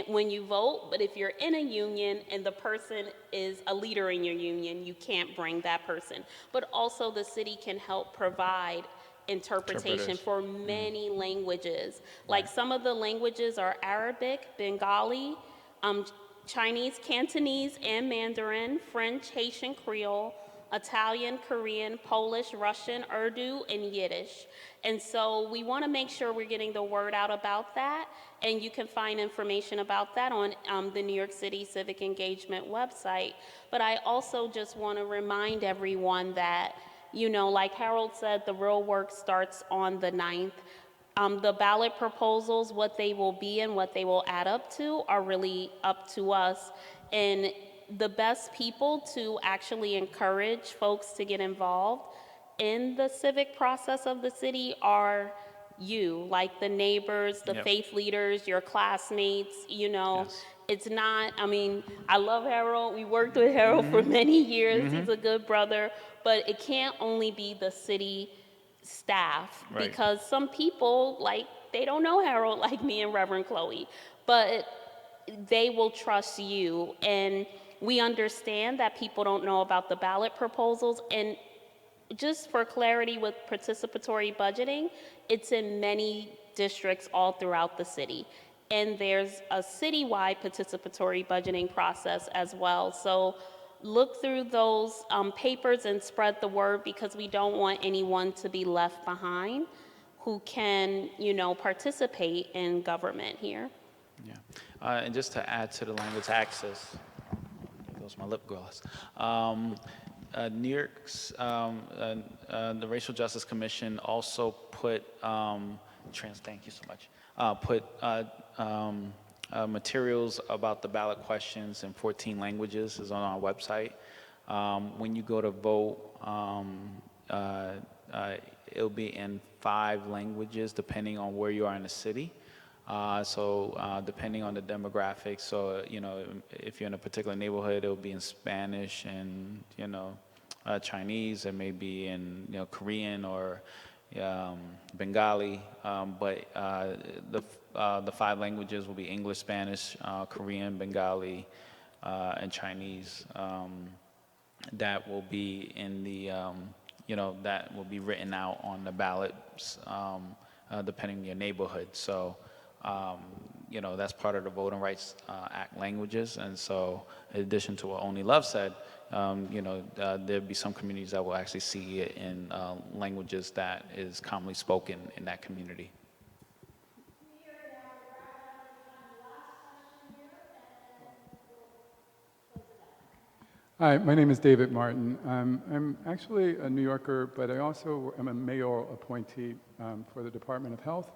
when you vote, but if you're in a union and the person is a leader in your union, you can't bring that person. But also the city can help provide interpretation for many languages. Like some of the languages are Arabic, Bengali, Chinese, Cantonese, and Mandarin, French, Haitian Creole, Italian, Korean, Polish, Russian, Urdu, and Yiddish. And so we want to make sure we're getting the word out about that, and you can find information about that on the New York City Civic Engagement website. But I also just want to remind everyone that, you know, like Harold said, the real work starts on the 9th. The ballot proposals, what they will be and what they will add up to are really up to us. And the best people to actually encourage folks to get involved in the civic process of the city are you, like the neighbors, the faith leaders, your classmates, you know. Yes. It's not, I mean, I love Harold. We worked with Harold for many years. He's a good brother, but it can't only be the city staff because some people, like, they don't know Harold like me and Reverend Chloe, but they will trust you. And we understand that people don't know about the ballot proposals. And just for clarity with participatory budgeting, it's in many districts all throughout the city. And there's a citywide participatory budgeting process as well. So look through those papers and spread the word because we don't want anyone to be left behind who can, you know, participate in government here. Yeah, and just to add to the language access, there goes my lip gloss. New York's, the Racial Justice Commission also put, thank you so much, put materials about the ballot questions in 14 languages is on our website. When you go to vote, it'll be in 5 languages depending on where you are in the city. So depending on the demographics, so, you know, if you're in a particular neighborhood, it'll be in Spanish and, you know, Chinese, it may be in, you know, Korean or Bengali, but the 5 languages will be English, Spanish, Korean, Bengali, and Chinese. That will be in the, you know, that will be written out on the ballots depending on your neighborhood. So, you know, that's part of the Voting Rights Act languages. And so in addition to what Only Love said, you know, there'll be some communities that will actually see it in languages that is commonly spoken in that community. Hi, my name is David Martin. I'm actually a New Yorker, but I also am a mayoral appointee for the Department of Health,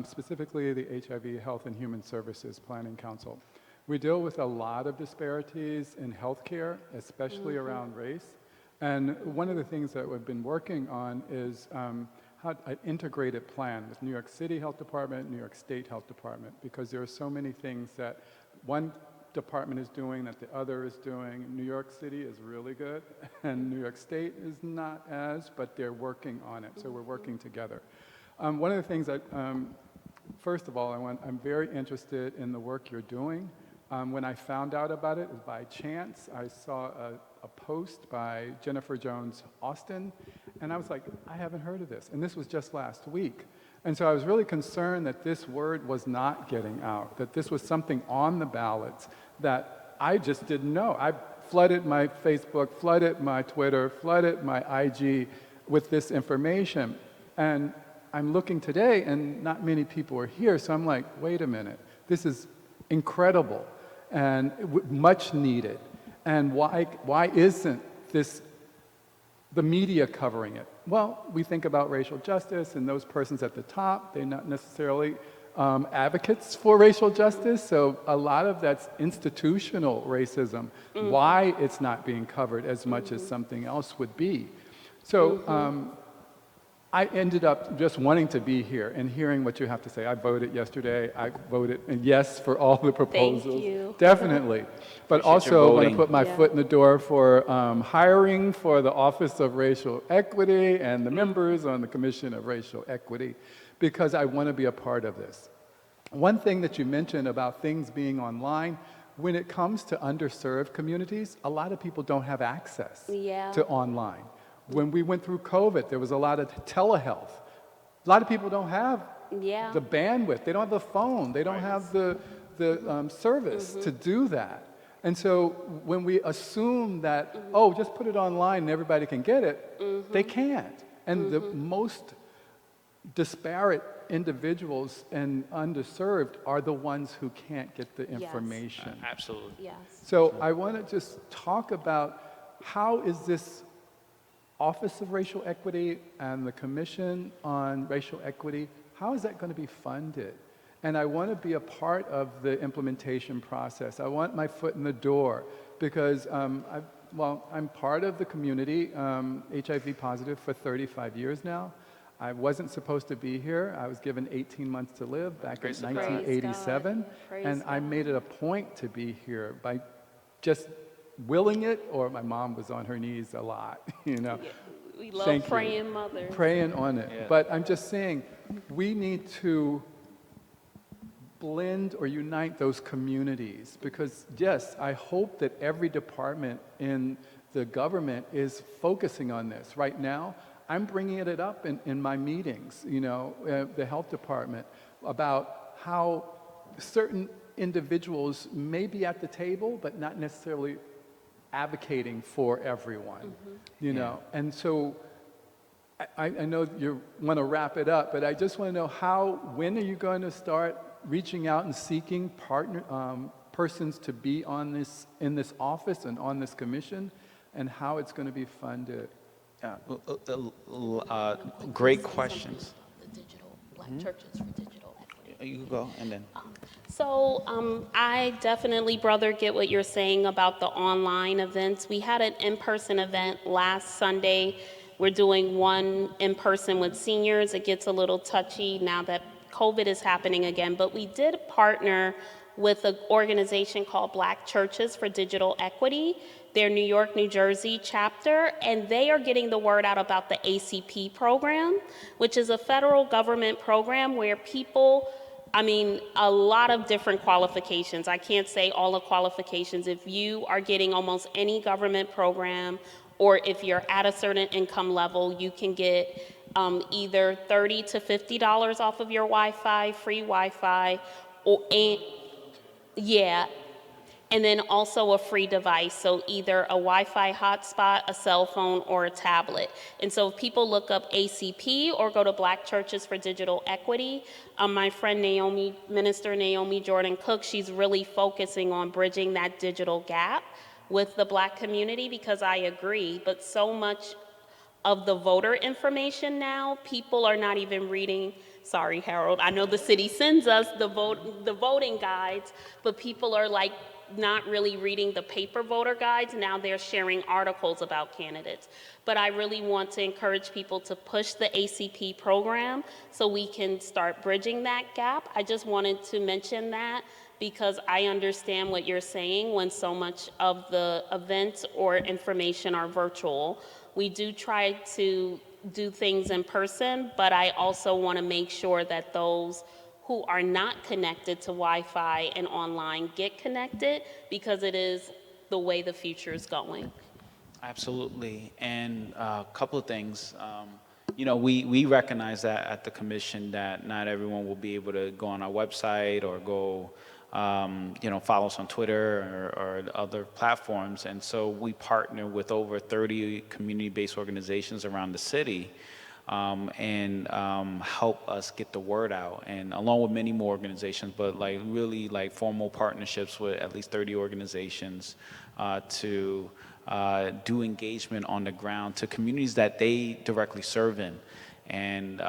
specifically the HIV Health and Human Services Planning Council. We deal with a lot of disparities in healthcare, especially around race. And one of the things that we've been working on is how an integrated plan with New York City Health Department, New York State Health Department, because there are so many things that one department is doing that the other is doing. New York City is really good, and New York State is not as, but they're working on it, so we're working together. One of the things that, first of all, I'm very interested in the work you're doing. When I found out about it by chance, I saw a post by Jennifer Jones Austin, And I was like, I haven't heard of this. And this was just last week. And so I was really concerned that this word was not getting out, that this was something on the ballots that I just didn't know. I flooded my Facebook, flooded my Twitter, flooded my IG with this information. And I'm looking today, and not many people are here, so I'm like, wait a minute, this is incredible and much needed. And why isn't this the media covering it? Well, we think about racial justice and those persons at the top, they're not necessarily advocates for racial justice, so a lot of that's institutional racism, why it's not being covered as much as something else would be. So I ended up just wanting to be here and hearing what you have to say. I voted yesterday. I voted yes for all the proposals. Thank you. Definitely. But Appreciate your also want to voting. put my foot in the door for hiring for the Office of Racial Equity and the members on the Commission of Racial Equity, because I want to be a part of this. One thing that you mentioned about things being online, when it comes to underserved communities, a lot of people don't have access to online. When we went through COVID, there was a lot of telehealth. A lot of people don't have the bandwidth. They don't have the phone. They don't have the service to do that. And so when we assume that, oh, just put it online and everybody can get it, they can't. And the most disparate individuals and underserved are the ones who can't get the information. Absolutely. Yes. So I want to just talk about how is this Office of Racial Equity and the Commission on Racial Equity, how is that going to be funded? And I want to be a part of the implementation process. I want my foot in the door because I'm part of the community, HIV positive for 35 years now. I wasn't supposed to be here. I was given 18 months to live back in 1987. And I made it a point to be here by just willing it, or my mom was on her knees a lot, you know. Yeah, we love Thank you. praying mothers. Praying on it. Yeah. But I'm just saying, we need to blend or unite those communities because, yes, I hope that every department in the government is focusing on this. Right now, I'm bringing it up in my meetings, you know, the health department, about how certain individuals may be at the table, but not necessarily advocating for everyone, you know. And so I know you want to wrap it up, but I just want to know when are you going to start reaching out and seeking persons to be in this office and on this commission, and how it's going to be funded? Great questions. The digital, Black churches for digital equity. You can go, and then. So I definitely, brother, get what you're saying about the online events. We had an in-person event last Sunday. We're doing one in-person with seniors. It gets a little touchy now that COVID is happening again, but we did partner with an organization called Black Churches for Digital Equity, their New York, New Jersey chapter, and they are getting the word out about the ACP program, which is a federal government program where people, a lot of different qualifications. I can't say all the qualifications. If you are getting almost any government program, or if you're at a certain income level, you can get either $30 to $50 off of your Wi-Fi, free Wi-Fi, and then also a free device, so either a Wi-Fi hotspot, a cell phone, or a tablet. And so if people look up ACP or go to Black Churches for Digital Equity, my friend Minister Naomi Jordan Cook, she's really focusing on bridging that digital gap with the Black community, because I agree, but so much of the voter information now, people are not even reading. Sorry, Harold, I know the city sends us the voting guides, but people are not really reading the paper voter guides. Now they're sharing articles about candidates. But I really want to encourage people to push the ACP program so we can start bridging that gap. I just wanted to mention that because I understand what you're saying when so much of the events or information are virtual. We do try to do things in person, but I also want to make sure that those who are not connected to Wi-Fi and online get connected, because it is the way the future is going. Absolutely. And a couple of things. We recognize that at the commission that not everyone will be able to go on our website or go, follow us on Twitter or other platforms. And so we partner with over 30 community-based organizations around the city and help us get the word out. And along with many more organizations, but really formal partnerships with at least 30 organizations to do engagement on the ground to communities that they directly serve in. And,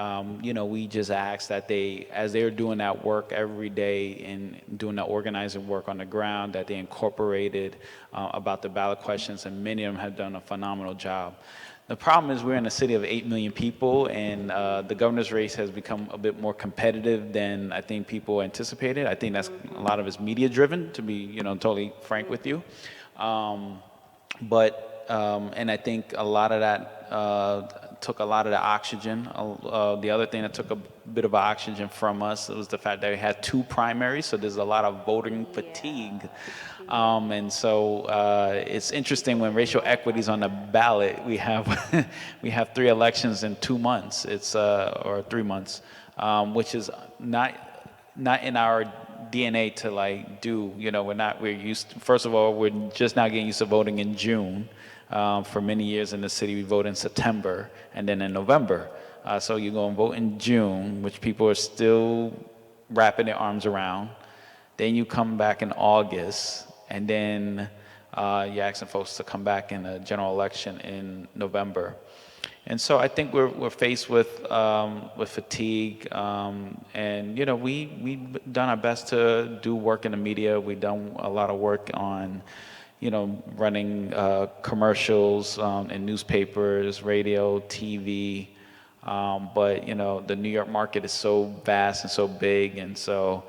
we just ask that as they're doing that work every day and doing that organizing work on the ground, that they incorporated about the ballot questions, and many of them have done a phenomenal job. The problem is we're in a city of 8 million people, and the governor's race has become a bit more competitive than I think people anticipated. I think that's a lot of it's media driven, to be totally frank with you. And I think a lot of that took a lot of the oxygen. The other thing that took a bit of oxygen from us was the fact that we had 2 primaries, so there's a lot of voting fatigue. And so it's interesting when racial equity is on the ballot. We have 3 elections in 2 months. It's or 3 months, which is not in our DNA to do. First of all, we're just now getting used to voting in June. For many years in the city, we vote in September and then in November. So you go and vote in June, which people are still wrapping their arms around. Then you come back in August, and then you're asking folks to come back in a general election in November. And so I think we're faced with fatigue, and we've done our best to do work in the media. We've done a lot of work on running commercials in newspapers, radio, TV. But the New York market is so vast and so big, and so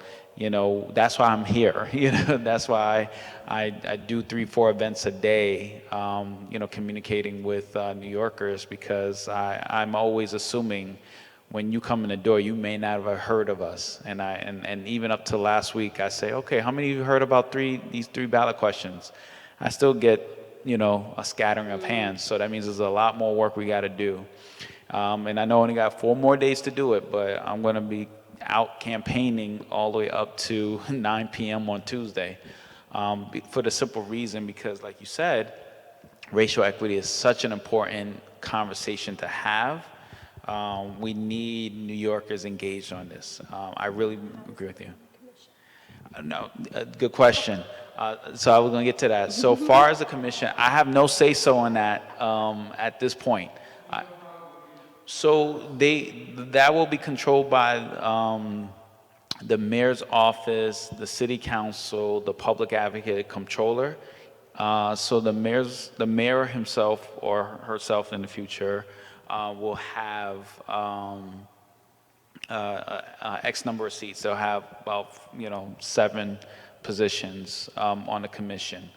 that's why I'm here. That's why I do 3-4 events a day, communicating with New Yorkers, because I'm always assuming when you come in the door, you may not have heard of us. And even up to last week, I say, okay, how many of you heard about these 3 ballot questions? I still get, a scattering of hands. So that means there's a lot more work we got to do. And I know I only got 4 more days to do it, but I'm going to be out campaigning all the way up to 9 p.m. on Tuesday, for the simple reason, because like you said, racial equity is such an important conversation to have. We need New Yorkers engaged on this. I really agree with you. No, good question. So I was going to get to that. So far as the commission, I have no say-so on that at this point. So that will be controlled by the mayor's office, the city council, the public advocate, comptroller. So the mayor himself or herself in the future will have X number of seats. They'll have about 7 positions on the commission.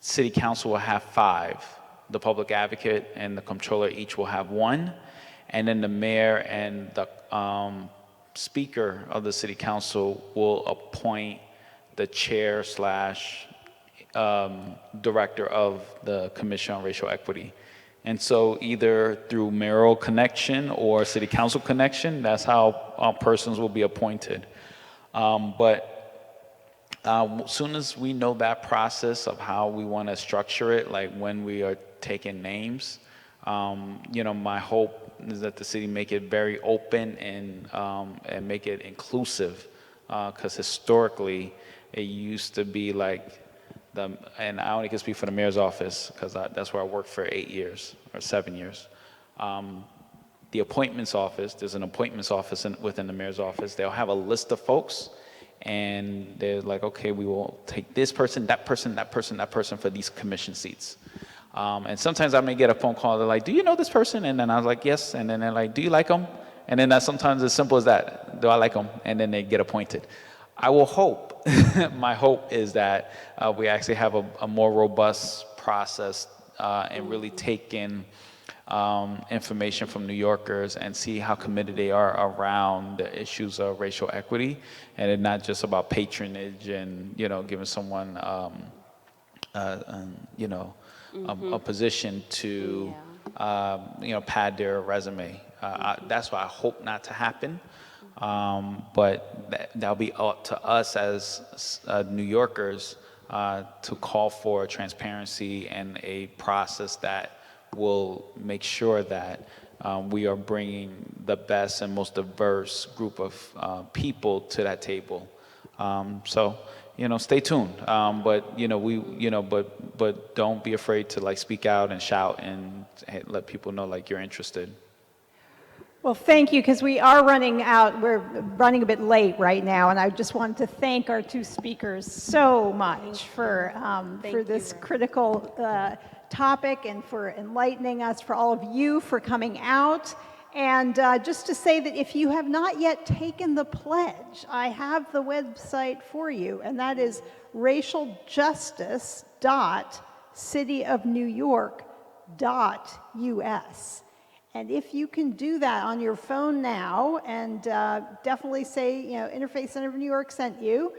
City council will have 5. The public advocate and the comptroller each will have 1. And then the mayor and the speaker of the city council will appoint the chair / director of the Commission on Racial Equity. And so either through mayoral connection or city council connection, that's how persons will be appointed. But as soon as we know that process of how we want to structure it, like when we are taking names, my hope is that the city make it very open and make it inclusive, because historically it used to be like and I only can speak for the mayor's office because that's where I worked for 8 years or 7 years. The appointments office, there's an appointments office within the mayor's office. They'll have a list of folks, and they're like, okay, we will take this person, that person, that person, that person for these commission seats. And sometimes I may get a phone call. They're like, do you know this person? And then I was like, yes. And then they're like, do you like them? And then that's sometimes as simple as that. Do I like them? And then they get appointed. I will hope, my hope is that we actually have a more robust process and really take in information from New Yorkers and see how committed they are around the issues of racial equity, and it's not just about patronage and giving someone a position to pad their resume. That's what I hope not to happen. But that'll be up to us as New Yorkers to call for transparency and a process that will make sure that we are bringing the best and most diverse group of people to that table. So, stay tuned. But but don't be afraid to like speak out and shout and let people know like you're interested. Well, thank you, because we are running out. We're running a bit late right now, and I just wanted to thank our two speakers so much for this critical topic and for enlightening us, for all of you for coming out. And just to say that if you have not yet taken the pledge, I have the website for you, and that is racialjustice.cityofnewyork.us. And if you can do that on your phone now, and definitely say, Interfaith Center of New York sent you,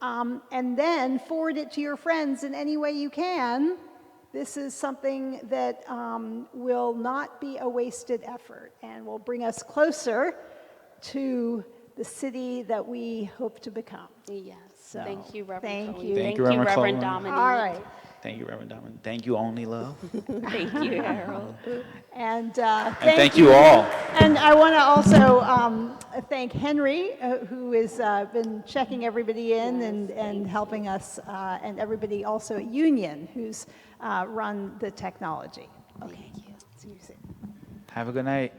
and then forward it to your friends in any way you can, this is something that will not be a wasted effort and will bring us closer to the city that we hope to become. Yes. So, thank you, Reverend thank Chloe. you. Thank you, Reverend Reverend Dominique. All right. Thank you, Reverend Dominic. Thank you, Only Love. Thank you, Harold. And Thank you all. And I want to also thank Henry, who has been checking everybody in and helping us, and everybody also at Union, who's run the technology. Okay. See you soon. Have a good night.